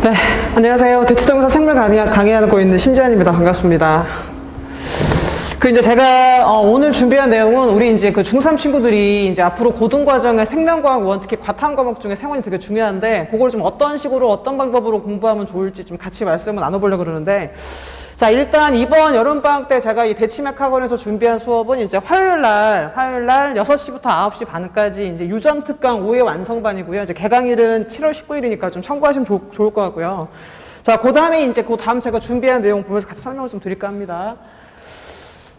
네, 안녕하세요. 대치동에서 생물 강의하고 있는 신지안입니다. 반갑습니다. 이제 제가 오늘 준비한 내용은 우리 이제 그 중3 친구들이 이제 앞으로 고등과정의 생명과학 원, 특히 과탐 과목 중에 생원이 되게 중요한데 그걸 좀 어떤 식으로 어떤 방법으로 공부하면 좋을지 좀 같이 말씀을 나눠보려고 그러는데, 자, 일단 이번 여름방학 때 제가 이 대치맥 학원에서 준비한 수업은 이제 화요일 날 6시부터 9시 반까지 이제 유전 특강 5회 완성반이고요. 이제 개강일은 7월 19일이니까 좀 참고하시면 좋을 것 같고요. 자, 그 다음에 이제 그 다음 제가 준비한 내용 보면서 같이 설명을 좀 드릴까 합니다.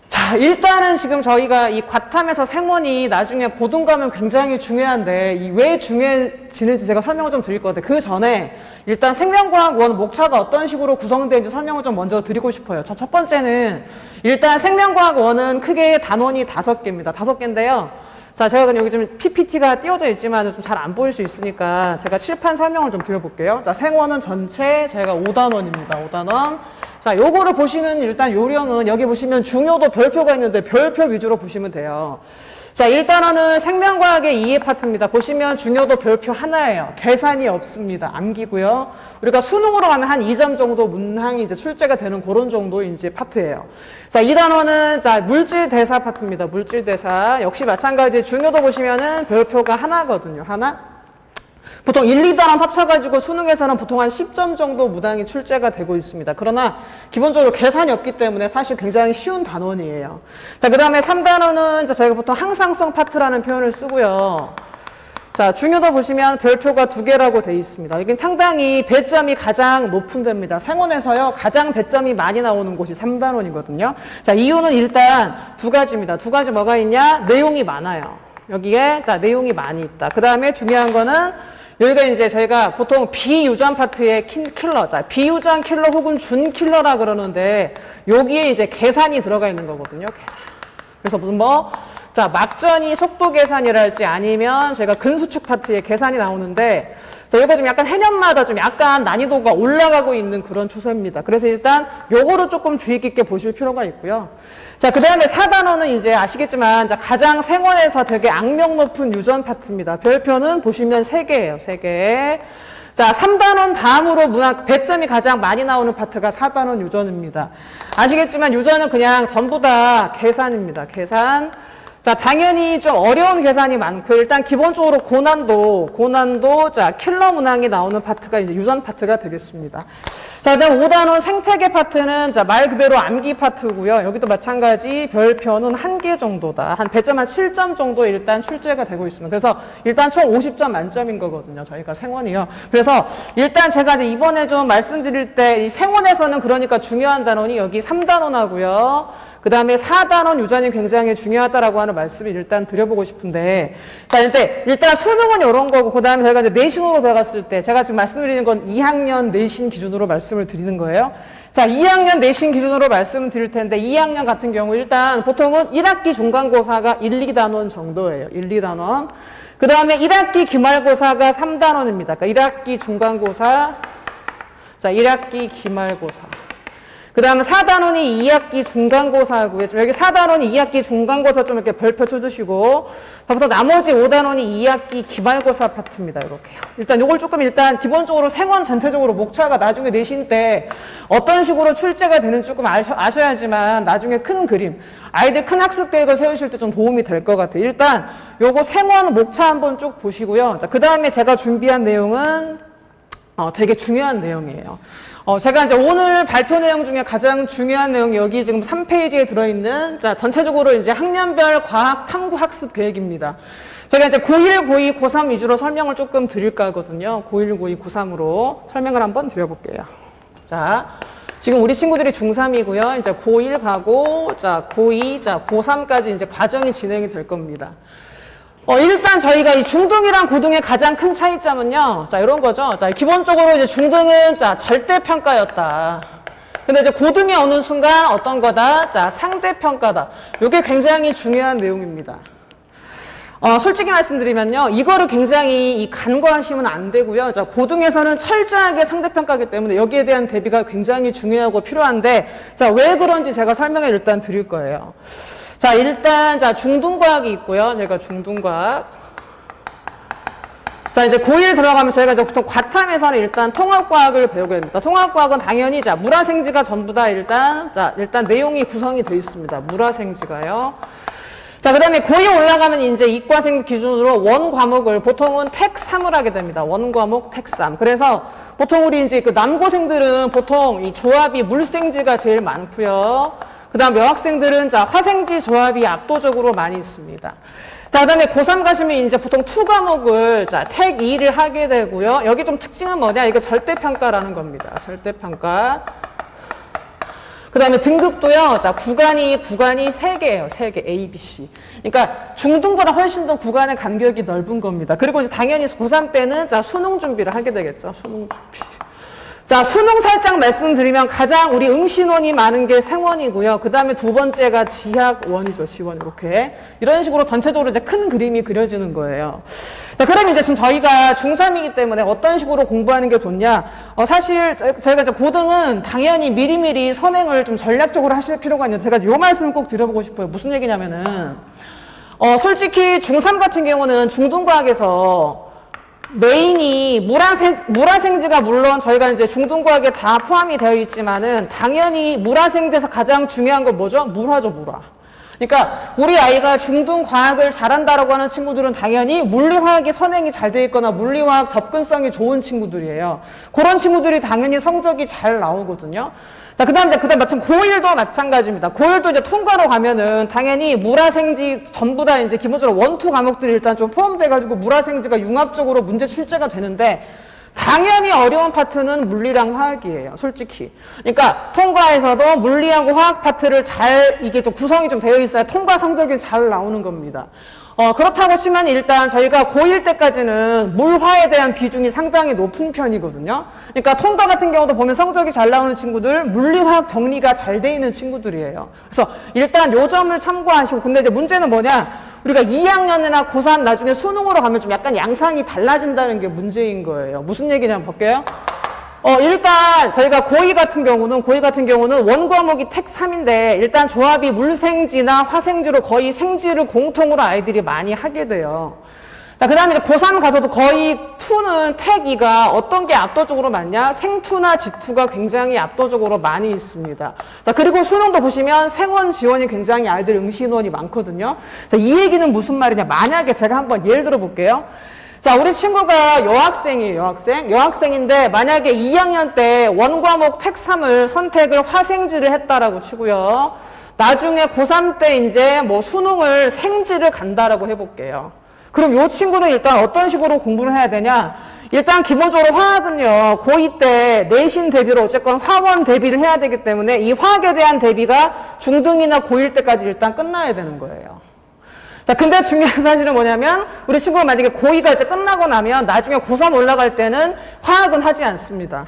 자, 일단은 지금 저희가 이 과탐에서 생원이 나중에 고등 가면 굉장히 중요한데 이 왜 중요해지는지 제가 설명을 좀 드릴 건데 그 전에 일단 생명과학 원 목차가 어떤 식으로 구성되는지 설명을 좀 먼저 드리고 싶어요. 자, 첫 번째는 일단 생명과학 원은 크게 단원이 5개입니다. 5개인데요. 자, 제가 여기 지금 PPT가 띄워져 있지만 좀 잘 안 보일 수 있으니까 제가 칠판 설명을 좀 드려볼게요. 자, 생원은 전체 저희가 5단원입니다. 5단원. 자, 요거를 보시는 일단 요령은 여기 보시면 중요도 별표가 있는데 별표 위주로 보시면 돼요. 자, 1단원은 생명과학의 이해 파트입니다. 보시면 중요도 별표 하나예요. 계산이 없습니다. 암기고요. 우리가 수능으로 가면 한 2점 정도 문항이 이제 출제가 되는 그런 정도 이제 파트예요. 자, 2단원은 자, 물질 대사 파트입니다. 물질 대사. 역시 마찬가지 중요도 보시면은 별표가 하나거든요. 하나. 보통 1, 2단원 합쳐가지고 수능에서는 보통 한 10점 정도 문항이 출제가 되고 있습니다. 그러나 기본적으로 계산이 없기 때문에 사실 굉장히 쉬운 단원이에요. 자, 그 다음에 3단원은 저희가 보통 항상성 파트라는 표현을 쓰고요. 자, 중요도 보시면 별표가 2개라고 되어 있습니다. 이게 상당히 배점이 가장 높은 데입니다. 생원에서요, 가장 배점이 많이 나오는 곳이 3단원이거든요. 자, 이유는 일단 2가지입니다. 2가지 뭐가 있냐? 내용이 많아요. 여기에, 자, 내용이 많이 있다. 그 다음에 중요한 거는 여기가 이제 저희가 보통 비유전 파트의 킬러, 자, 비유전 킬러 혹은 준 킬러라 그러는데 여기에 이제 계산이 들어가 있는 거거든요. 계산. 그래서 무슨 자, 막전이 속도 계산이랄지 아니면 저희가 근수축 파트에 계산이 나오는데, 자, 이거 좀 약간 해년마다 좀 약간 난이도가 올라가고 있는 그런 추세입니다. 그래서 일단 요거를 조금 주의 깊게 보실 필요가 있고요. 자, 그 다음에 4단원은 이제 아시겠지만, 자, 가장 생원에서 되게 악명 높은 유전 파트입니다. 별표는 보시면 3개예요. 3개. 자, 3단원 다음으로 배점이 가장 많이 나오는 파트가 4단원 유전입니다. 아시겠지만 유전은 그냥 전부 다 계산입니다. 계산. 자, 당연히 좀 어려운 계산이 많고, 일단 기본적으로 고난도, 자, 킬러 문항이 나오는 파트가 이제 유전 파트가 되겠습니다. 자, 그 다음 5단원 생태계 파트는, 자, 말 그대로 암기 파트고요. 여기도 마찬가지 별표는 1개 정도다. 한 배점 한 7점 정도 일단 출제가 되고 있습니다. 그래서 일단 총 50점 만점인 거거든요. 저희가 생원이요. 그래서 일단 제가 이제 이번에 좀 말씀드릴 때, 이 생원에서는 그러니까 중요한 단원이 여기 3단원하고요. 그 다음에 4단원 유전이 굉장히 중요하다라고 하는 말씀을 일단 드려보고 싶은데, 자, 일단 수능은 이런 거고, 그 다음에 제가 이제 내신으로 들어갔을 때, 제가 지금 말씀드리는 건 2학년 내신 기준으로 말씀을 드리는 거예요. 자, 2학년 내신 기준으로 말씀을 드릴 텐데, 2학년 같은 경우 일단 보통은 1학기 중간고사가 1, 2단원 정도예요. 1, 2단원. 그 다음에 1학기 기말고사가 3단원입니다. 그러니까 1학기 중간고사, 자, 1학기 기말고사. 그 다음에 4단원이 2학기 중간고사고요. 여기 4단원이 2학기 중간고사 좀 이렇게 별표 쳐주시고, 부터 나머지 5단원이 2학기 기말고사 파트입니다. 이렇게요. 일단 요걸 조금 일단 기본적으로 생원 전체적으로 목차가 나중에 내신 때 어떤 식으로 출제가 되는지 조금 아셔야지만 나중에 큰 그림, 아이들 큰 학습 계획을 세우실 때 좀 도움이 될 것 같아요. 일단 요거 생원 목차 한번 쭉 보시고요. 자, 그 다음에 제가 준비한 내용은 되게 중요한 내용이에요. 제가 이제 오늘 발표 내용 중에 가장 중요한 내용이 여기 지금 3페이지에 들어있는, 자, 전체적으로 이제 학년별 과학 탐구 학습 계획입니다. 제가 이제 고1, 고2, 고3 위주로 설명을 조금 드릴까 하거든요. 고1, 고2, 고3으로 설명을 한번 드려볼게요. 자, 지금 우리 친구들이 중3이고요. 이제 고1 가고, 자, 고2, 자, 고3까지 이제 과정이 진행이 될 겁니다. 일단 저희가 이 중등이랑 고등의 가장 큰 차이점은요. 자, 이런 거죠. 자, 기본적으로 이제 중등은, 자, 절대평가였다. 근데 이제 고등이 어느 순간 어떤 거다? 자, 상대평가다. 이게 굉장히 중요한 내용입니다. 솔직히 말씀드리면요. 이거를 굉장히 간과하시면 안 되고요. 자, 고등에서는 철저하게 상대평가이기 때문에 여기에 대한 대비가 굉장히 중요하고 필요한데, 자, 왜 그런지 제가 설명을 일단 드릴 거예요. 자, 일단, 자, 중등과학이 있고요. 제가 중등과학. 자, 이제 고1 들어가면 저희가 이제 보통 과탐에서는 일단 통합과학을 배우게 됩니다. 통합과학은 당연히, 자, 물화생지가 전부 다 일단 내용이 구성이 되어 있습니다. 물화생지가요. 자, 그 다음에 고2 올라가면 이제 이과생 기준으로 원 과목을 보통은 택3을 하게 됩니다. 원 과목 택3. 그래서 보통 우리 이제 그 남고생들은 보통 이 조합이 물생지가 제일 많고요. 그 다음 여학생들은 자, 화생지 조합이 압도적으로 많이 있습니다. 자, 그 다음에 고3 가시면 이제 보통 투 과목을 자, 택 2를 하게 되고요. 여기 좀 특징은 뭐냐? 이거 절대평가라는 겁니다. 절대평가. 그 다음에 등급도요, 자, 구간이 3개예요. 3개, A, B, C. 그러니까 중등보다 훨씬 더 구간의 간격이 넓은 겁니다. 그리고 이제 당연히 고3 때는 자, 수능 준비를 하게 되겠죠. 수능 준비. 자, 수능 살짝 말씀드리면 가장 우리 응시원이 많은 게 생원이고요. 그 다음에 두 번째가 지학원이죠. 지원. 이렇게. 이런 식으로 전체적으로 이제 큰 그림이 그려지는 거예요. 자, 그럼 이제 지금 저희가 중3이기 때문에 어떤 식으로 공부하는 게 좋냐. 사실 저희가 이제 고등은 당연히 미리미리 선행을 좀 전략적으로 하실 필요가 있는데 제가 요 말씀을 꼭 드려보고 싶어요. 무슨 얘기냐면은, 솔직히 중3 같은 경우는 중등과학에서 메인이 물화생지가 물론 저희가 이제 중등과학에 다 포함이 되어 있지만은 당연히 물화생지에서 가장 중요한 건 뭐죠? 물화죠, 물화. 그러니까 우리 아이가 중등과학을 잘한다라고 하는 친구들은 당연히 물리화학이 선행이 잘 돼 있거나 물리화학 접근성이 좋은 친구들이에요. 그런 친구들이 당연히 성적이 잘 나오거든요. 자, 그 다음 마침 고1도 마찬가지입니다. 고1도 이제 통과로 가면은 당연히 물화생지 전부 다 이제 기본적으로 원투 과목들이 일단 좀 포함돼가지고 물화생지가 융합적으로 문제 출제가 되는데 당연히 어려운 파트는 물리랑 화학이에요. 솔직히. 그러니까 통과에서도 물리하고 화학 파트를 이게 좀 구성이 좀 되어 있어야 통과 성적이 잘 나오는 겁니다. 그렇다고 치면 일단 저희가 고1 때까지는 물화에 대한 비중이 상당히 높은 편이거든요. 그러니까 통과 같은 경우도 보면 성적이 잘 나오는 친구들, 물리화학 정리가 잘 돼 있는 친구들이에요. 그래서 일단 요 점을 참고하시고, 근데 이제 문제는 뭐냐? 우리가 2학년이나 고3 나중에 수능으로 가면 좀 약간 양상이 달라진다는 게 문제인 거예요. 무슨 얘기냐면 볼게요. 일단 저희가 고2 같은 경우는 원 과목이 택 3인데 일단 조합이 물생지나 화생지로 거의 생지를 공통으로 아이들이 많이 하게 돼요. 자, 그 다음에 고3 가서도 거의 2는 택 2가 어떤 게 압도적으로 많냐? 생2나 지2가 굉장히 압도적으로 많이 있습니다. 자, 그리고 수능도 보시면 생원, 지원이 굉장히 아이들 응시인원이 많거든요. 자, 이 얘기는 무슨 말이냐? 만약에 제가 한번 예를 들어 볼게요. 자, 우리 친구가 여학생이에요, 여학생인데 만약에 2학년 때 원과목 택 3을 선택을 화생지를 했다라고 치고요. 나중에 고3 때 이제 뭐 수능을 생지를 간다라고 해볼게요. 그럼 이 친구는 일단 어떤 식으로 공부를 해야 되냐? 일단 기본적으로 화학은요, 고2 때 내신 대비로 어쨌건 화원 대비를 해야 되기 때문에 이 화학에 대한 대비가 중등이나 고1 때까지 일단 끝나야 되는 거예요. 자, 근데 중요한 사실은 뭐냐면 우리 친구가 만약에 고2가 이제 끝나고 나면 나중에 고3 올라갈 때는 화학은 하지 않습니다.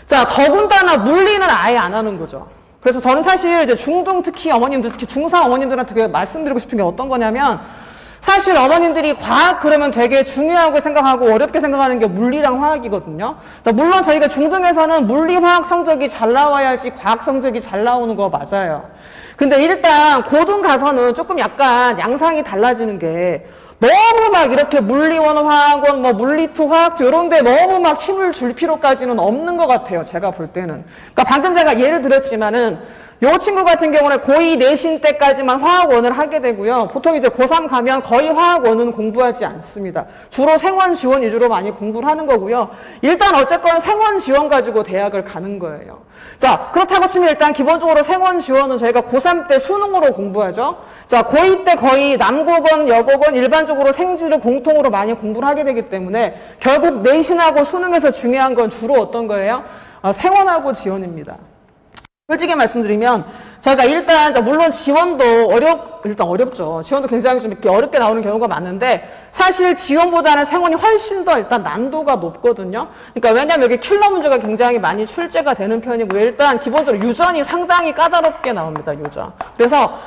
자, 더군다나 물리는 아예 안 하는 거죠. 그래서 저는 사실 이제 중등 특히 어머님들, 특히 중3 어머님들한테 말씀드리고 싶은 게 어떤 거냐면 사실 어머님들이 과학 그러면 되게 중요하고 생각하고 어렵게 생각하는 게 물리랑 화학이거든요. 자, 물론 저희가 중등에서는 물리, 화학 성적이 잘 나와야지 과학 성적이 잘 나오는 거 맞아요. 근데 일단 고등 가서는 조금 약간 양상이 달라지는 게 너무 막 이렇게 물리원, 화학원, 뭐 물리투, 화학투 이런 데 너무 막 힘을 줄 필요까지는 없는 것 같아요. 제가 볼 때는. 그러니까 방금 제가 예를 들었지만은 요 친구 같은 경우는 고2 내신 때까지만 화학원을 하게 되고요. 보통 이제 고3 가면 거의 화학원은 공부하지 않습니다. 주로 생원 지원 위주로 많이 공부를 하는 거고요. 일단 어쨌건 생원 지원 가지고 대학을 가는 거예요. 자, 그렇다고 치면 일단 기본적으로 생원 지원은 저희가 고3 때 수능으로 공부하죠. 자, 고2 때 거의 남고건, 여고건 일반적으로 생지를 공통으로 많이 공부를 하게 되기 때문에 결국 내신하고 수능에서 중요한 건 주로 어떤 거예요? 생원하고 지원입니다. 솔직히 말씀드리면 저희가 일단 물론 지원도 일단 어렵죠. 지원도 굉장히 좀 이렇게 어렵게 나오는 경우가 많은데 사실 지원보다는 생원이 훨씬 더 일단 난도가 높거든요. 그러니까 왜냐하면 여기 킬러 문제가 굉장히 많이 출제가 되는 편이고요. 일단 기본적으로 유전이 상당히 까다롭게 나옵니다. 유전. 그래서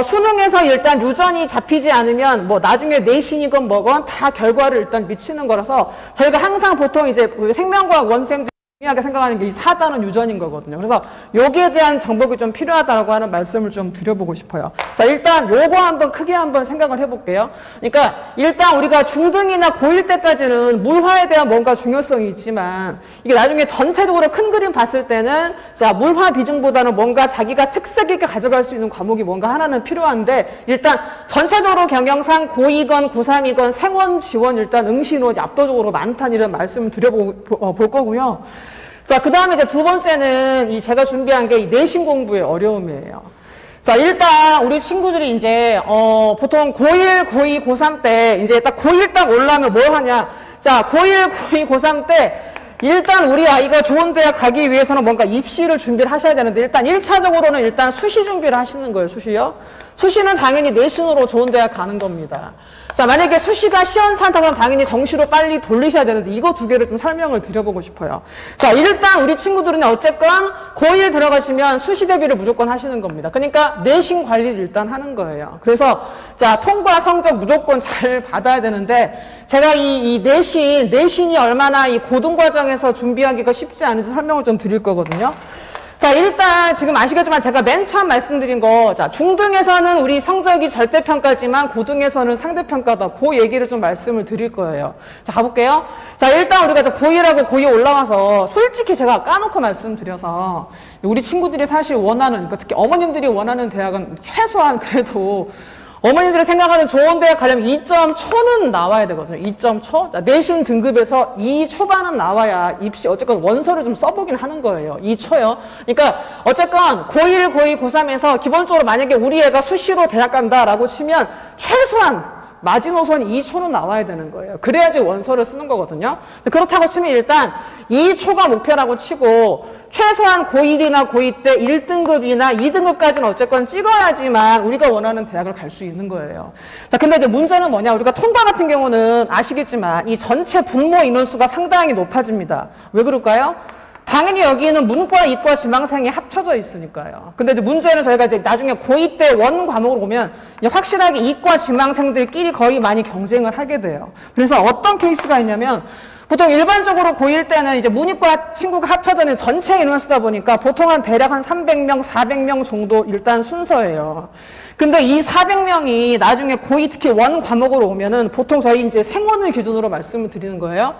수능에서 일단 유전이 잡히지 않으면 뭐 나중에 내신이건 뭐건 다 결과를 일단 미치는 거라서 저희가 항상 보통 이제 생명과학 원생들 중요하게 생각하는 게 이 4단원 유전인 거거든요. 그래서 여기에 대한 정복이 좀 필요하다고 하는 말씀을 좀 드려보고 싶어요. 자, 일단 요거 한번 크게 한번 생각을 해볼게요. 그러니까 일단 우리가 중등이나 고1 때까지는 물화에 대한 뭔가 중요성이 있지만 이게 나중에 전체적으로 큰 그림 봤을 때는 자, 물화 비중보다는 뭔가 자기가 특색 있게 가져갈 수 있는 과목이 뭔가 하나는 필요한데 일단 전체적으로 경영상 고2건 고3이건 생원 지원 일단 응시인원이 압도적으로 많다는 이런 말씀을 드려볼 거고요. 자, 그 다음에 이제 두 번째는 이 제가 준비한 게 이 내신 공부의 어려움이에요. 자, 일단 우리 친구들이 이제, 보통 고1, 고2, 고3 때 이제 딱 고1 딱 올라오면 뭐 하냐. 자, 고1, 고2, 고3 때 일단 우리 아이가 좋은 대학 가기 위해서는 뭔가 입시를 준비를 하셔야 되는데 일단 1차적으로는 일단 수시 준비를 하시는 거예요, 수시요. 수시는 당연히 내신으로 좋은 대학 가는 겁니다. 자, 만약에 수시가 시원찮다 그러면 당연히 정시로 빨리 돌리셔야 되는데 이거 두 개를 좀 설명을 드려보고 싶어요. 자, 일단 우리 친구들은 어쨌건 고1 들어가시면 수시 대비를 무조건 하시는 겁니다. 그러니까 내신 관리를 일단 하는 거예요. 그래서 자, 통과 성적 무조건 잘 받아야 되는데 제가 이 내신이 얼마나 이 고등과정에서 준비하기가 쉽지 않은지 설명을 좀 드릴 거거든요. 자, 일단 지금 아시겠지만 제가 맨 처음 말씀드린 거, 자, 중등에서는 우리 성적이 절대평가지만 고등에서는 상대평가다. 그 얘기를 좀 말씀을 드릴 거예요. 자, 가볼게요. 자, 일단 우리가 고1하고 고2 올라와서 솔직히 제가 까놓고 말씀드려서 우리 친구들이 사실 원하는, 그러니까 특히 어머님들이 원하는 대학은 최소한 그래도 어머님들이 생각하는 좋은 대학 가려면 2점 초는 나와야 되거든요. 2점 초. 자, 내신 등급에서 2 초반은 나와야 입시, 어쨌건 원서를 좀 써보긴 하는 거예요. 2 초요. 그러니까, 어쨌건, 고1, 고2, 고3에서 기본적으로 만약에 우리 애가 수시로 대학 간다라고 치면 최소한 마지노선이 2초는 나와야 되는 거예요. 그래야지 원서를 쓰는 거거든요. 그렇다고 치면 일단 2초가 목표라고 치고 최소한 고1이나 고2 때 1등급이나 2등급까지는 어쨌건 찍어야지만 우리가 원하는 대학을 갈 수 있는 거예요. 자, 근데 이제 문제는 뭐냐. 우리가 통과 같은 경우는 아시겠지만 이 전체 분모 인원수가 상당히 높아집니다. 왜 그럴까요? 당연히 여기는 문과, 이과, 지망생이 합쳐져 있으니까요. 근데 이제 문제는 저희가 이제 나중에 고2 때 원 과목으로 보면 확실하게 이과 지망생들끼리 거의 많이 경쟁을 하게 돼요. 그래서 어떤 케이스가 있냐면 보통 일반적으로 고1 때는 이제 문이과 친구가 합쳐져 있는 전체 인원수다 보니까 보통 한 대략 한 300명, 400명 정도 일단 순서예요. 근데 이 400명이 나중에 고2 특히 원 과목으로 오면은 보통 저희 이제 생원을 기준으로 말씀을 드리는 거예요.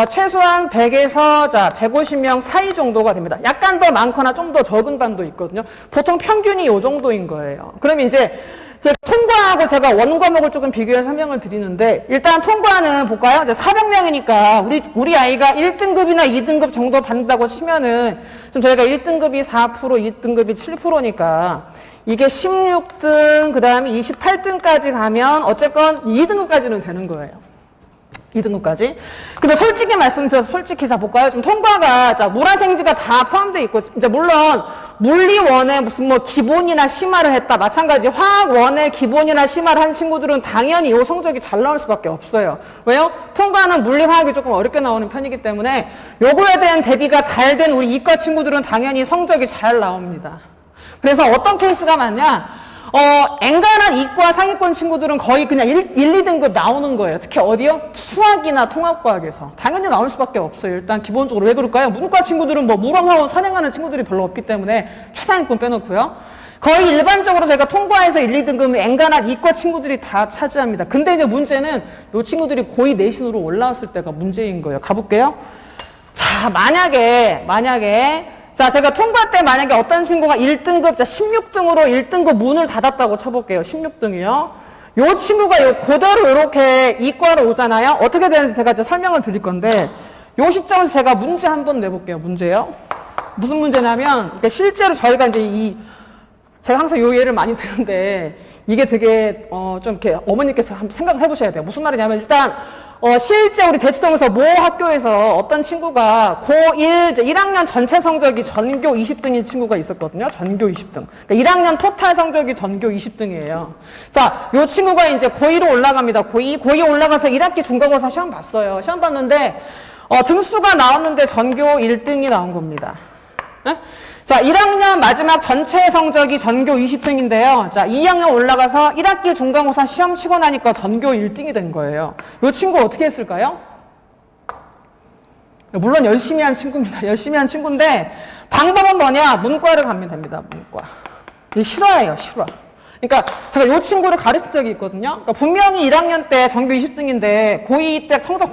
최소한 100에서 자 150명 사이 정도가 됩니다. 약간 더 많거나 좀 더 적은 반도 있거든요. 보통 평균이 이 정도인 거예요. 그러면 이제 통과하고 제가 원 과목을 조금 비교해서 설명을 드리는데 일단 통과는 볼까요? 이제 400명이니까 우리 아이가 1등급이나 2등급 정도 받는다고 치면은 좀 저희가 1등급이 4%, 2등급이 7%니까 이게 16등, 그 다음에 28등까지 가면 어쨌건 2등급까지는 되는 거예요. 2등급까지. 근데 솔직히 말씀드려서 솔직히 자 볼까요? 좀 통과가 자 물화생지가 다 포함되어 있고 이제 물론 물리원에 무슨 뭐 기본이나 심화를 했다. 마찬가지 화학원에 기본이나 심화를 한 친구들은 당연히 이 성적이 잘 나올 수밖에 없어요. 왜요? 통과는 물리 화학이 조금 어렵게 나오는 편이기 때문에 요거에 대한 대비가 잘 된 우리 이과 친구들은 당연히 성적이 잘 나옵니다. 그래서 어떤 케이스가 많냐? 엔간한 이과 상위권 친구들은 거의 그냥 1, 2등급 나오는 거예요. 특히 어디요? 수학이나 통합과학에서. 당연히 나올 수밖에 없어요. 일단 기본적으로. 왜 그럴까요? 문과 친구들은 뭐 물어하고 선행하는 친구들이 별로 없기 때문에 최상위권 빼놓고요. 거의 일반적으로 제가 통과해서 1, 2등급은 엔간한 이과 친구들이 다 차지합니다. 근데 이제 문제는 이 친구들이 고2 내신으로 올라왔을 때가 문제인 거예요. 가볼게요. 자, 만약에 자, 제가 통과 때 만약에 어떤 친구가 1등급, 자, 16등으로 1등급 문을 닫았다고 쳐볼게요. 16등이요. 요 친구가 요 그대로 이렇게 이과로 오잖아요. 어떻게 되는지 제가 이제 설명을 드릴 건데, 요 시점에서 제가 문제 한번 내볼게요. 문제요. 무슨 문제냐면, 그러니까 실제로 저희가 이제 제가 항상 요 예를 많이 드는데, 이게 되게, 좀 이렇게 어머니께서 한번 생각을 해보셔야 돼요. 무슨 말이냐면, 일단, 실제 우리 대치동에서 모 학교에서 어떤 친구가 고1, 1학년 전체 성적이 전교 20등인 친구가 있었거든요. 전교 20등. 그러니까 1학년 토탈 성적이 전교 20등이에요. 자, 요 친구가 이제 고2로 올라갑니다. 고2 올라가서 1학기 중간고사 시험 봤어요. 시험 봤는데, 등수가 나왔는데 전교 1등이 나온 겁니다. 네? 자, 1학년 마지막 전체 성적이 전교 20등인데요. 자, 2학년 올라가서 1학기 중간고사 시험 치고 나니까 전교 1등이 된 거예요. 이 친구 어떻게 했을까요? 물론 열심히 한 친구입니다. 열심히 한 친구인데 방법은 뭐냐? 문과를 가면 됩니다. 문과. 이게 실화예요, 실화. 그러니까 제가 이 친구를 가르친 적이 있거든요. 그러니까 분명히 1학년 때 전교 20등인데 고2 때 성적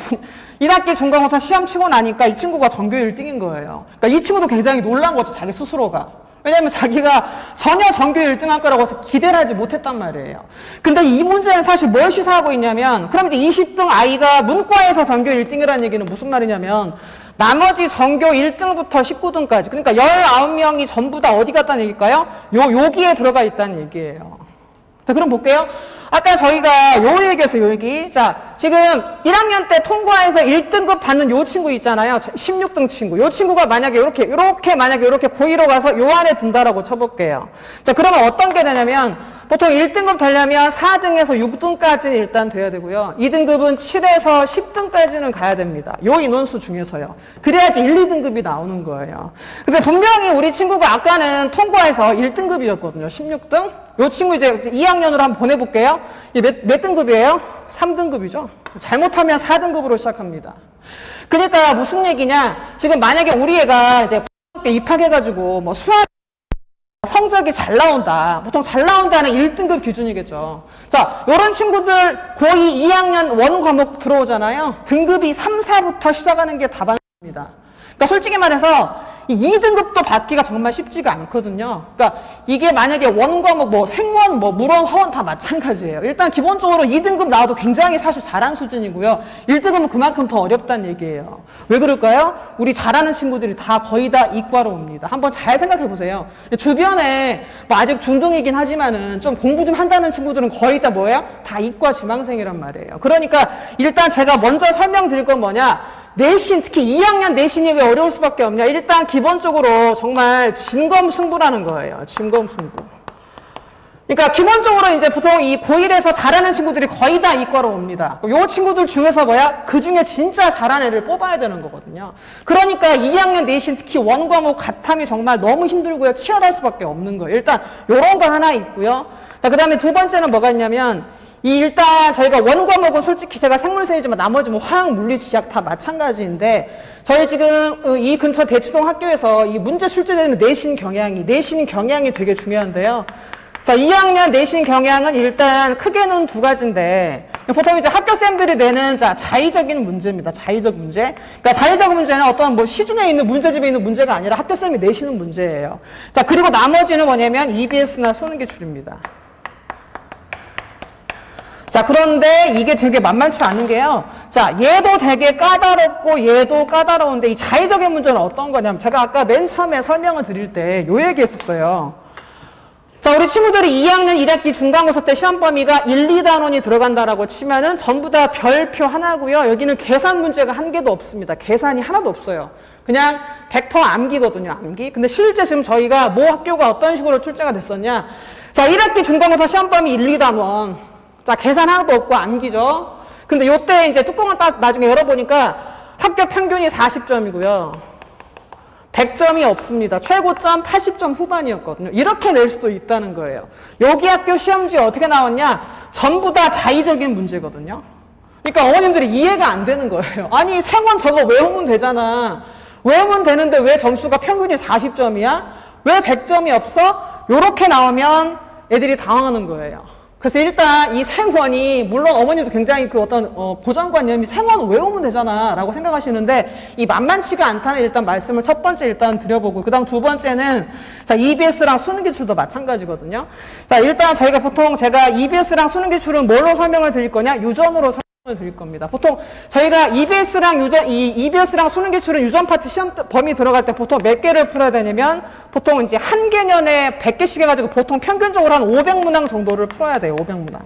1학기 중간고사 시험 치고 나니까 이 친구가 전교 1등인 거예요. 그러니까 이 친구도 굉장히 놀란 거죠, 자기 스스로가. 왜냐면 자기가 전혀 전교 1등 할 거라고 해서 기대를 하지 못했단 말이에요. 근데 이 문제는 사실 뭘 시사하고 있냐면, 그럼 이제 20등 아이가 문과에서 전교 1등이라는 얘기는 무슨 말이냐면, 나머지 전교 1등부터 19등까지, 그러니까 19명이 전부 다 어디 갔다는 얘기일까요? 여기에 들어가 있다는 얘기예요. 자, 그럼 볼게요. 아까 저희가 요 얘기했어요, 요 얘기. 자, 지금 1학년 때 통과해서 1등급 받는 요 친구 있잖아요. 16등 친구. 요 친구가 만약에 이렇게 고2로 가서 요 안에 든다라고 쳐볼게요. 자, 그러면 어떤 게 되냐면, 보통 1등급 되려면 4등에서 6등까지는 일단 돼야 되고요. 2등급은 7에서 10등까지는 가야 됩니다. 요 인원수 중에서요. 그래야지 1, 2등급이 나오는 거예요. 근데 분명히 우리 친구가 아까는 통과해서 1등급이었거든요. 16등. 요 친구 이제 2학년으로 한번 보내볼게요. 몇 등급이에요? 3등급이죠. 잘못하면 4등급으로 시작합니다. 그러니까 무슨 얘기냐? 지금 만약에 우리 애가 이제 고등학교 입학해가지고 뭐 수학 성적이 잘 나온다. 보통 잘 나온다는 1등급 기준이겠죠. 자, 요런 친구들 고2 2학년 원 과목 들어오잖아요. 등급이 3, 4부터 시작하는 게 다반입니다. 그러니까 솔직히 말해서 이 2등급도 받기가 정말 쉽지가 않거든요. 그러니까 이게 만약에 원 과목 뭐 생원, 뭐 물원, 화원 다 마찬가지예요. 일단 기본적으로 2등급 나와도 굉장히 사실 잘한 수준이고요. 1등급은 그만큼 더 어렵다는 얘기예요. 왜 그럴까요? 우리 잘하는 친구들이 다 거의 다 이과로 옵니다. 한번 잘 생각해 보세요. 주변에 뭐 아직 중등이긴 하지만은 좀 공부 좀 한다는 친구들은 거의 다 뭐예요? 다 이과 지망생이란 말이에요. 그러니까 일단 제가 먼저 설명드릴 건 뭐냐? 내신, 특히 2학년 내신이 왜 어려울 수밖에 없냐? 일단 기본적으로 정말 진검승부라는 거예요. 진검승부. 그러니까 기본적으로 이제 보통 이 고1에서 잘하는 친구들이 거의 다 이과로 옵니다. 요 친구들 중에서 뭐야? 그 중에 진짜 잘하는 애를 뽑아야 되는 거거든요. 그러니까 2학년 내신 특히 원 과목 가탐이 정말 너무 힘들고요. 치열할 수밖에 없는 거예요. 일단 요런 거 하나 있고요. 자, 그 다음에 두 번째는 뭐가 있냐면 일단 저희가 원 과목은 솔직히 제가 생물생이지만 나머지 뭐 화학, 물리, 지학 다 마찬가지인데 저희 지금 이 근처 대치동 학교에서 이 문제 출제되는 내신 경향이 되게 중요한데요. 자, 2학년 내신 경향은 일단 크게는 두 가지인데 보통 이제 학교쌤들이 내는 자의적인 문제입니다. 자의적 문제. 그러니까 자의적 문제는 어떤 뭐 시중에 있는 문제집에 있는 문제가 아니라 학교쌤이 내시는 문제예요. 자, 그리고 나머지는 뭐냐면 EBS나 수능기출입니다. 자, 그런데 이게 되게 만만치 않은 게요. 자, 얘도 되게 까다롭고 얘도 까다로운데 이 자의적인 문제는 어떤 거냐면 제가 아까 맨 처음에 설명을 드릴 때 요 얘기 했었어요. 자, 우리 친구들이 2학년 1학기 중간고사 때 시험 범위가 1, 2단원이 들어간다라고 치면은 전부 다 별표 하나고요. 여기는 계산 문제가 한 개도 없습니다. 계산이 하나도 없어요. 그냥 100% 암기거든요, 암기. 근데 실제 지금 저희가 모 학교가 어떤 식으로 출제가 됐었냐. 자, 1학기 중간고사 시험 범위 1, 2단원. 자, 계산 하나도 없고 암기죠. 근데 요때 이제 뚜껑을 딱 나중에 열어보니까 학교 평균이 40점이고요. 100점이 없습니다. 최고점 80점 후반이었거든요. 이렇게 낼 수도 있다는 거예요. 여기 학교 시험지에 어떻게 나왔냐? 전부 다 자의적인 문제거든요. 그러니까 어머님들이 이해가 안 되는 거예요. 아니, 생원 저거 외우면 되잖아. 외우면 되는데 왜 점수가 평균이 40점이야? 왜 100점이 없어? 요렇게 나오면 애들이 당황하는 거예요. 그래서 일단 이 생원이 물론 어머님도 굉장히 그 어떤 고정관념이 생원 외우면 되잖아 라고 생각하시는데 이 만만치가 않다는 일단 말씀을 첫 번째 일단 드려보고 그 다음 두 번째는 자 EBS랑 수능기출도 마찬가지거든요. 자 일단 저희가 보통 제가 EBS랑 수능기출은 뭘로 설명을 드릴 거냐? 유전으로 설명을 드릴 겁니다. 보통 저희가 EBS랑 수능기출은 유전 파트 시험 범위 들어갈 때 보통 몇 개를 풀어야 되냐면 보통 이제 한 개년에 100개씩 해가지고 보통 평균적으로 한 500문항 정도를 풀어야 돼요. 500문항.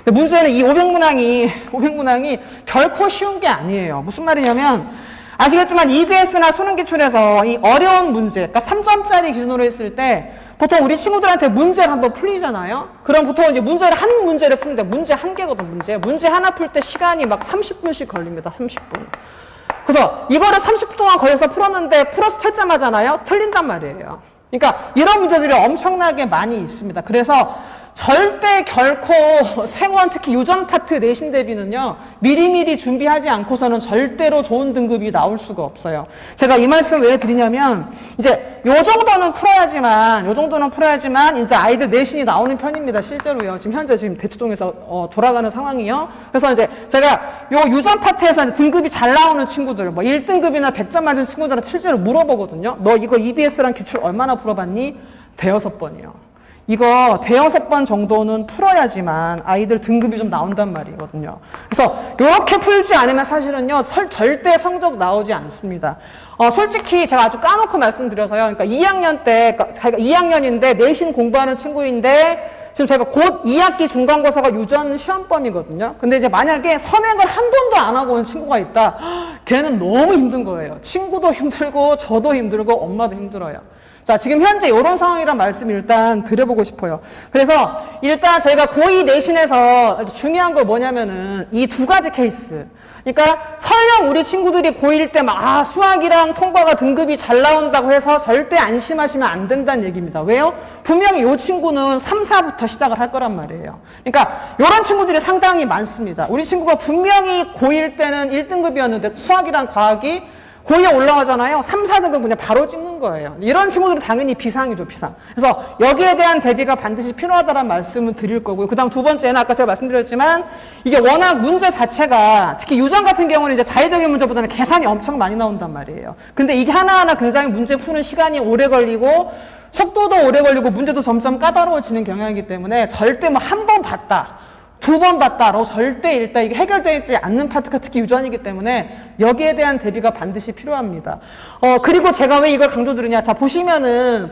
근데 문제는 이 500문항이 결코 쉬운 게 아니에요. 무슨 말이냐면 아시겠지만 EBS나 수능기출에서 이 어려운 문제, 그러니까 3점짜리 기준으로 했을 때 보통 우리 친구들한테 문제를 한번 풀리잖아요. 그럼 보통 이제 한 문제를 푸는데 문제 한 개거든, 문제 하나 풀 때 시간이 막 30분씩 걸립니다. 30분. 그래서 이거를 30분 동안 걸려서 풀었는데 풀어서 찾자마잖아요. 틀린단 말이에요. 그러니까 이런 문제들이 엄청나게 많이 있습니다. 그래서 절대 결코 생원 특히 유전 파트 내신 대비는요 미리미리 준비하지 않고서는 절대로 좋은 등급이 나올 수가 없어요. 제가 이 말씀 왜 드리냐면 이제 요 정도는 풀어야지만 이제 아이들 내신이 나오는 편입니다. 실제로요. 지금 현재 대치동에서 돌아가는 상황이요. 그래서 이제 제가 요 유전 파트에서 등급이 잘 나오는 친구들 뭐 1등급이나 100점 맞은 친구들한테 실제로 물어보거든요. 너 이거 EBS랑 기출 얼마나 풀어봤니? 대여섯 번이요. 이거 대여섯 번 정도는 풀어야지만 아이들 등급이 좀 나온단 말이거든요. 그래서 이렇게 풀지 않으면 사실은요 절대 성적 나오지 않습니다. 솔직히 제가 아주 까놓고 말씀드려서요. 그러니까 2학년 때, 자기가 2학년인데 내신 공부하는 친구인데 지금 제가 곧 2학기 중간고사가 유전 시험범이거든요. 근데 이제 만약에 선행을 한 번도 안 하고 온 친구가 있다. 걔는 너무 힘든 거예요. 친구도 힘들고 저도 힘들고 엄마도 힘들어요. 자, 지금 현재 이런 상황이란 말씀 일단 드려보고 싶어요. 그래서 일단 저희가 고2 내신에서 중요한 거 뭐냐면은 이 두 가지 케이스. 그러니까 설령 우리 친구들이 고1 때 막 수학이랑 통과가 등급이 잘 나온다고 해서 절대 안심하시면 안 된다는 얘기입니다. 왜요? 분명히 이 친구는 3, 4부터 시작을 할 거란 말이에요. 그러니까 이런 친구들이 상당히 많습니다. 우리 친구가 분명히 고1 때는 1등급이었는데 수학이랑 과학이 고2에 올라가잖아요. 3, 4등급 그냥 바로 찍는 거예요. 이런 친구들은 당연히 비상이죠, 비상. 그래서 여기에 대한 대비가 반드시 필요하다는 말씀을 드릴 거고요. 그 다음 두 번째는 아까 제가 말씀드렸지만 이게 워낙 문제 자체가 특히 유전 같은 경우는 이제 자의적인 문제보다는 계산이 엄청 많이 나온단 말이에요. 근데 이게 하나하나 굉장히 문제 푸는 시간이 오래 걸리고 속도도 오래 걸리고 문제도 점점 까다로워지는 경향이기 때문에 절대 뭐 한 번 봤다. 두 번 봤다로 절대 일단 이게 해결되지 않는 파트가 특히 유전이기 때문에 여기에 대한 대비가 반드시 필요합니다. 그리고 제가 왜 이걸 강조드리냐. 자, 보시면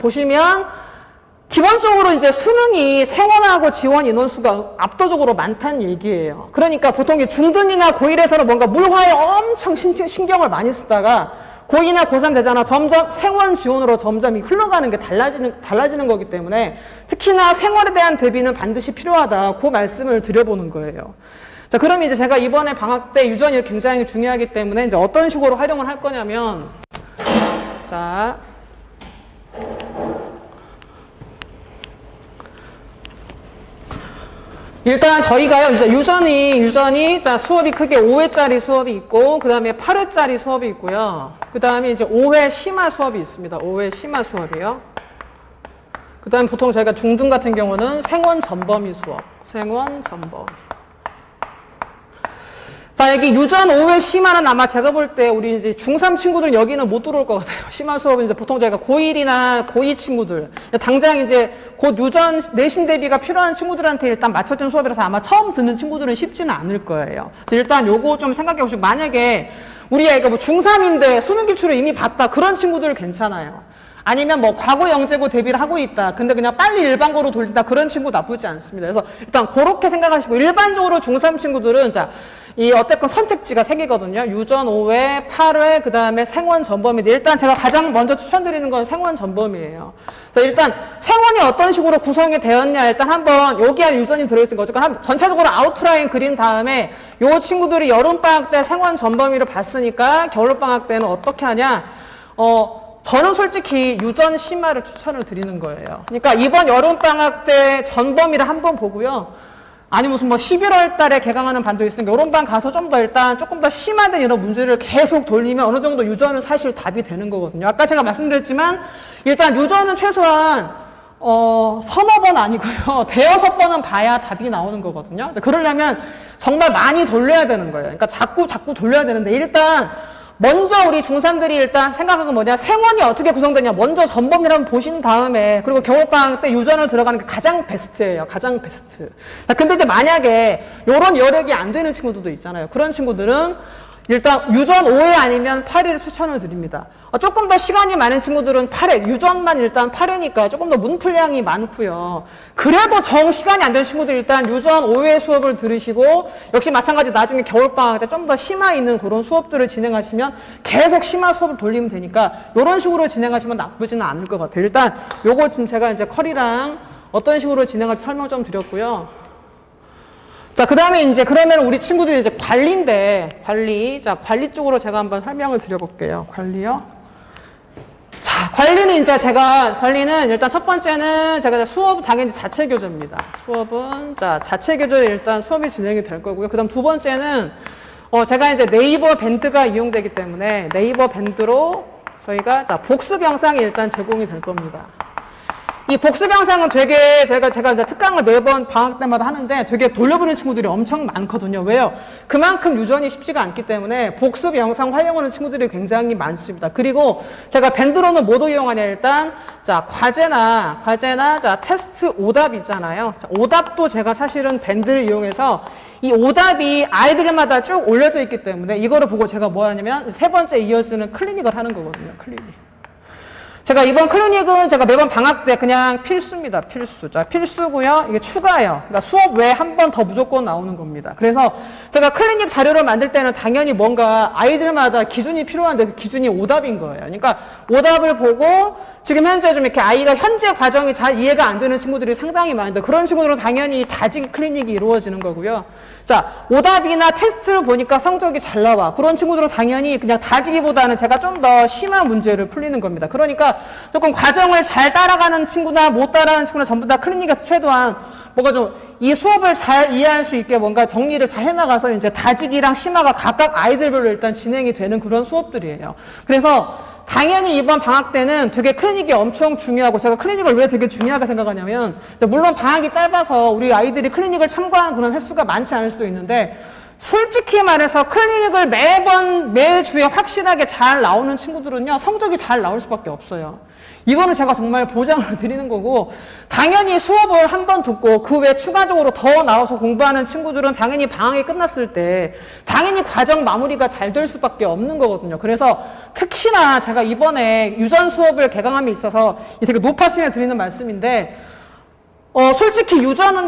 기본적으로 이제 수능이 생원하고 지원 인원수가 압도적으로 많다는 얘기예요. 그러니까 보통 중등이나 고1에서는 뭔가 물화에 엄청 신경을 많이 쓰다가 고2나 고3 되잖아. 점점 생원 지원으로 점점 흘러가는 게 달라지는 거기 때문에 특히나 생원에 대한 대비는 반드시 필요하다. 그 말씀을 드려보는 거예요. 자, 그럼 이제 제가 이번에 방학 때 유전이 굉장히 중요하기 때문에 이제 어떤 식으로 활용을 할 거냐면, 자, 일단 저희가요, 이제 유전이, 자, 수업이 크게 5회짜리 수업이 있고, 그 다음에 8회짜리 수업이 있고요. 그 다음에 이제 5회 심화 수업이 있습니다. 5회 심화 수업이요. 그 다음에 보통 저희가 중등 같은 경우는 생원 전범위 수업. 생원 전범위. 자, 여기 유전 5회 심화는 아마 제가 볼 때 우리 이제 중3 친구들은 여기는 못 들어올 것 같아요. 심화 수업은 이제 보통 저희가 고1이나 고2 친구들, 당장 이제 곧 유전 내신 대비가 필요한 친구들한테 일단 맞춰준 수업이라서 아마 처음 듣는 친구들은 쉽지는 않을 거예요. 그래서 일단 요거 좀 생각해 보시고, 만약에 우리 애가 뭐 중3인데 수능 기출을 이미 봤다. 그런 친구들 괜찮아요. 아니면 뭐 과거 영재고 대비를 하고 있다. 근데 그냥 빨리 일반고로 돌린다. 그런 친구 나쁘지 않습니다. 그래서 일단 그렇게 생각하시고, 일반적으로 중3 친구들은 자, 이 어쨌건 선택지가 3개거든요. 유전 5회, 8회, 그 다음에 생원 전범위인데 일단 제가 가장 먼저 추천드리는 건 생원 전범위예요. 그래서 일단 생원이 어떤 식으로 구성이 되었냐 일단 한번 여기에 유전이 들어있는 거죠. 그러니까 전체적으로 아웃라인 그린 다음에 요 친구들이 여름방학 때 생원 전범위를 봤으니까 겨울방학 때는 어떻게 하냐. 저는 솔직히 유전 심화를 추천을 드리는 거예요. 그러니까 이번 여름방학 때 전범위를 한번 보고요. 아니 무슨 뭐 11월 달에 개강하는 반도 있으니까 여름방 가서 좀 더 일단 조금 더 심화된 이런 문제를 계속 돌리면 어느 정도 유전은 사실 답이 되는 거거든요. 아까 제가 말씀드렸지만 일단 유전은 최소한 서너 번 아니고요. 대여섯 번은 봐야 답이 나오는 거거든요. 그러려면 정말 많이 돌려야 되는 거예요. 그러니까 자꾸 돌려야 되는데 일단 먼저 우리 중3들이 일단 생각하는 건 뭐냐. 생원이 어떻게 구성되냐. 먼저 전범위를 한번 보신 다음에 그리고 겨울방학 때 유전을 들어가는 게 가장 베스트예요. 가장 베스트. 자, 근데 이제 만약에 요런 여력이 안 되는 친구들도 있잖아요. 그런 친구들은 일단 유전 5회 아니면 8회를 추천을 드립니다. 조금 더 시간이 많은 친구들은 8회, 유전만 일단 8회니까 조금 더 문풀량이 많고요. 그래도 정 시간이 안 되는 친구들 일단 유전 5회 수업을 들으시고 역시 마찬가지 나중에 겨울방학 때 좀 더 심화 있는 그런 수업들을 진행하시면 계속 심화 수업을 돌리면 되니까 이런 식으로 진행하시면 나쁘지는 않을 것 같아요. 일단 요거 지금 제가 이제 컬이랑 어떤 식으로 진행할지 설명 좀 드렸고요. 자, 그 다음에 이제 그러면 우리 친구들이 이제 관리인데, 관리. 자, 관리 쪽으로 제가 한번 설명을 드려볼게요. 관리요. 자, 관리는 일단 첫 번째는 제가 수업 당연히 자체 교재입니다. 수업은, 자체 교재에 일단 수업이 진행이 될 거고요. 그 다음 두 번째는, 제가 이제 네이버 밴드가 이용되기 때문에 네이버 밴드로 저희가, 복습 영상이 일단 제공이 될 겁니다. 이 복습 영상은 되게 제가 이제 특강을 매번 방학 때마다 하는데 되게 돌려보는 친구들이 엄청 많거든요. 왜요? 그만큼 유전이 쉽지가 않기 때문에 복습 영상 활용하는 친구들이 굉장히 많습니다. 그리고 제가 밴드로는 뭐 이용하냐 일단 과제나 테스트 오답 있잖아요. 오답도 제가 사실은 밴드를 이용해서 이 오답이 아이들마다 쭉 올려져 있기 때문에 이거를 보고 제가 뭐 하냐면 세 번째 이어지는 클리닉을 하는 거거든요. 클리닉. 제가 이번 클리닉은 제가 매번 방학 때 그냥 필수입니다. 필수. 필수고요. 이게 추가예요. 그러니까 수업 외에 한 번 더 무조건 나오는 겁니다. 그래서 제가 클리닉 자료를 만들 때는 당연히 뭔가 아이들마다 기준이 필요한데 그 기준이 오답인 거예요. 그러니까 오답을 보고 지금 현재 좀 이렇게 아이가 현재 과정이 잘 이해가 안 되는 친구들이 상당히 많은데 그런 친구들은 당연히 다지기 클리닉이 이루어지는 거고요. 오답이나 테스트를 보니까 성적이 잘 나와. 그런 친구들은 당연히 그냥 다지기보다는 제가 좀 더 심한 문제를 풀리는 겁니다. 그러니까 조금 과정을 잘 따라가는 친구나 못 따라가는 친구나 전부 다 클리닉에서 최대한 뭔가 좀 이 수업을 잘 이해할 수 있게 뭔가 정리를 잘 해나가서 이제 다지기랑 심화가 각각 아이들별로 일단 진행이 되는 그런 수업들이에요. 그래서 당연히 이번 방학 때는 되게 클리닉이 엄청 중요하고 제가 클리닉을 왜 되게 중요하게 생각하냐면 물론 방학이 짧아서 우리 아이들이 클리닉을 참고하는 그런 횟수가 많지 않을 수도 있는데 솔직히 말해서 클리닉을 매주에 확실하게 잘 나오는 친구들은요 성적이 잘 나올 수밖에 없어요. 이거는 제가 정말 보장을 드리는 거고 당연히 수업을 한 번 듣고 그 외에 추가적으로 더 나와서 공부하는 친구들은 당연히 방학이 끝났을 때 당연히 과정 마무리가 잘 될 수밖에 없는 거거든요. 그래서 특히나 제가 이번에 유전 수업을 개강함에 있어서 되게 높아심에 드리는 말씀인데 솔직히 유전은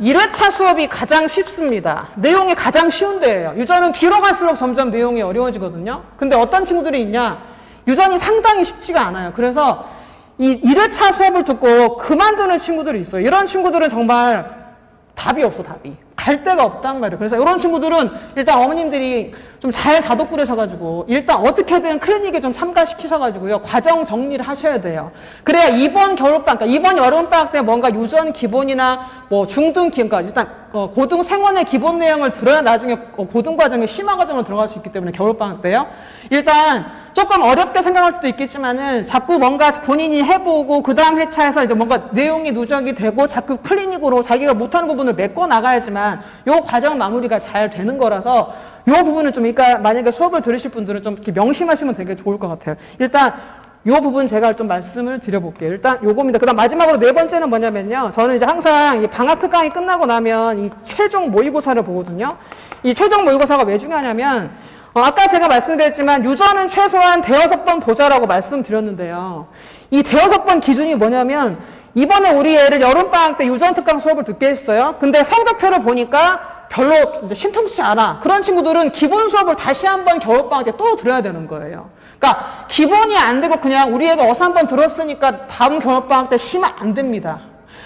1회차 수업이 가장 쉽습니다. 내용이 가장 쉬운 데예요. 유전은 뒤로 갈수록 점점 내용이 어려워지거든요. 근데 어떤 친구들이 있냐? 유전이 상당히 쉽지가 않아요. 그래서 이 1회차 수업을 듣고 그만두는 친구들이 있어요. 이런 친구들은 정말 답이 없어, 답이. 갈 데가 없단 말이에요. 그래서 이런 친구들은 일단 어머님들이 좀 잘 다독거리셔가지고 일단 어떻게든 클리닉에 좀 참가시키셔가지고요. 과정 정리를 하셔야 돼요. 그래야 이번 겨울방학, 그러니까 이번 여름방학 때 뭔가 유전 기본이나 뭐 중등, 그러니까 일단 고등 생원의 기본 내용을 들어야 나중에 고등 과정에 심화 과정으로 들어갈 수 있기 때문에 겨울방학 때요. 일단 조금 어렵게 생각할 수도 있겠지만은 자꾸 뭔가 본인이 해보고 그 다음 회차에서 이제 뭔가 내용이 누적이 되고 자꾸 클리닉으로 자기가 못하는 부분을 메꿔 나가야지만 요 과정 마무리가 잘 되는 거라서 요 부분은 좀 그러니까 만약에 수업을 들으실 분들은 좀 이렇게 명심하시면 되게 좋을 것 같아요. 일단 요 부분 제가 좀 말씀을 드려볼게요. 일단 요겁니다. 그 다음 마지막으로 네 번째는 뭐냐면요. 저는 이제 항상 이 방학 특강이 끝나고 나면 이 최종 모의고사를 보거든요. 이 최종 모의고사가 왜 중요하냐면 아까 제가 말씀드렸지만 유전은 최소한 대여섯 번 보자라고 말씀드렸는데요. 이 대여섯 번 기준이 뭐냐면 이번에 우리 애를 여름방학 때 유전 특강 수업을 듣게 했어요. 근데 성적표를 보니까 별로 이제 심통치 않아. 그런 친구들은 기본 수업을 다시 한번 겨울방학 때 또 들어야 되는 거예요. 그러니까 기본이 안 되고 그냥 우리 애가 어서 한번 들었으니까 다음 겨울방학 때 심화 안 됩니다.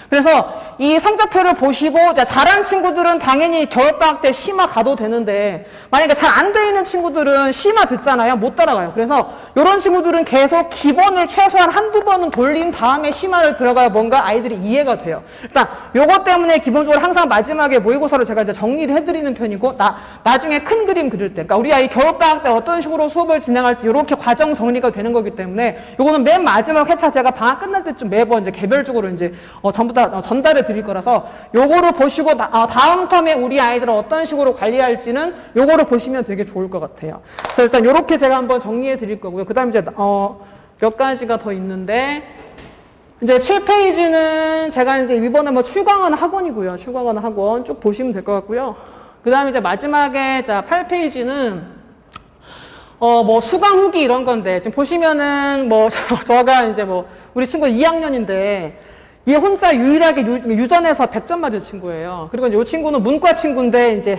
그래서 이 성적표를 보시고 잘한 친구들은 당연히 겨울방학 때 심화 가도 되는데 만약에 잘 안 돼 있는 친구들은 심화 듣잖아요. 못 따라가요. 그래서 이런 친구들은 계속 기본을 최소한 한두 번은 돌린 다음에 심화를 들어가야 뭔가 아이들이 이해가 돼요. 일단 요것 때문에 기본적으로 항상 마지막에 모의고사로 제가 이제 정리를 해드리는 편이고 나중에 큰 그림 그릴 때 그러니까 우리 아이 겨울방학 때 어떤 식으로 수업을 진행할지 이렇게 과정 정리가 되는 거기 때문에 요거는 맨 마지막 회차 제가 방학 끝날 때쯤 매번 이제 개별적으로 이제 전부 다 전달해 드릴 거라서 요거를 보시고 다음 텀에 우리 아이들을 어떤 식으로 관리할지는 요거를 보시면 되게 좋을 것 같아요. 그래서 일단 요렇게 제가 한번 정리해 드릴 거고요. 그 다음 이제 몇 가지가 더 있는데 이제 7페이지는 제가 이제 이번에 뭐 출강은 학원이고요. 출강은 학원 쭉 보시면 될 것 같고요. 그 다음에 이제 마지막에 8페이지는 뭐 수강 후기 이런 건데 지금 보시면은 뭐 저가 이제 뭐 우리 친구 2학년인데 얘 혼자 유일하게 유전에서 100점 맞은 친구예요. 그리고 이제 이 친구는 문과 친구인데 이제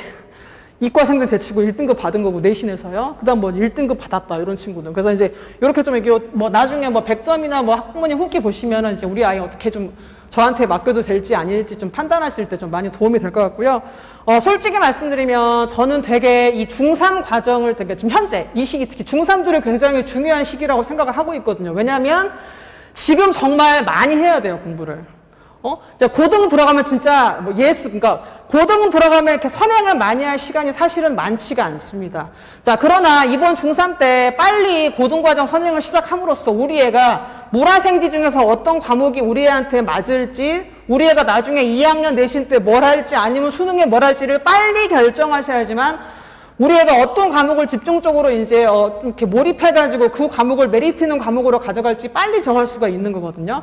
이과생들 제치고 1등급 받은 거고 내신에서요. 그 다음 뭐 1등급 받았다 이런 친구들. 그래서 이제 이렇게 좀 이렇게 뭐 나중에 뭐 100점이나 뭐 학부모님 후기 보시면은 이제 우리 아이 어떻게 좀 저한테 맡겨도 될지 아닐지 좀 판단하실 때 좀 많이 도움이 될 것 같고요. 솔직히 말씀드리면 저는 되게 이 중3 과정을 되게 지금 현재 이 시기 특히 중3들이 굉장히 중요한 시기라고 생각을 하고 있거든요. 왜냐하면 지금 정말 많이 해야 돼요, 공부를. 이제 고등 들어가면 진짜 뭐 그러니까 고등 들어가면 이렇게 선행을 많이 할 시간이 사실은 많지가 않습니다. 자, 그러나 이번 중3 때 빨리 고등과정 선행을 시작함으로써 우리 애가 물화생지 중에서 어떤 과목이 우리 애한테 맞을지, 우리 애가 나중에 2학년 내신 때 뭘 할지 아니면 수능에 뭘 할지를 빨리 결정하셔야지만 우리 애가 어떤 과목을 집중적으로 이제 좀 이렇게 몰입해가지고 그 과목을 메리트 있는 과목으로 가져갈지 빨리 정할 수가 있는 거거든요.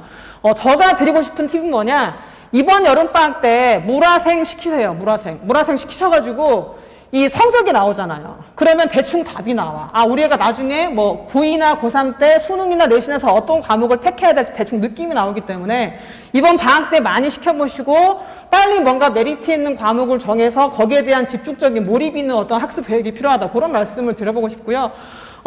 제가 드리고 싶은 팁은 뭐냐? 이번 여름방학 때 물화생 시키세요. 물화생 시키셔가지고 이 성적이 나오잖아요. 그러면 대충 답이 나와. 아, 우리 애가 나중에 뭐 고2나 고3 때 수능이나 내신에서 어떤 과목을 택해야 될지 대충 느낌이 나오기 때문에 이번 방학 때 많이 시켜보시고 빨리 뭔가 메리트 있는 과목을 정해서 거기에 대한 집중적인 몰입 있는 어떤 학습 계획이 필요하다. 그런 말씀을 드려보고 싶고요.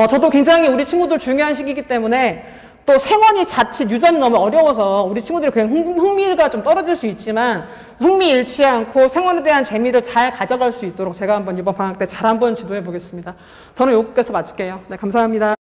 저도 굉장히 우리 친구들 중요한 시기이기 때문에 또 생원이 자칫 유전이 너무 어려워서 우리 친구들이 그냥 흥미가 좀 떨어질 수 있지만 흥미 잃지 않고 생원에 대한 재미를 잘 가져갈 수 있도록 제가 한번 이번 방학 때 잘 한번 지도해 보겠습니다. 저는 여기까지 마칠게요. 네, 감사합니다.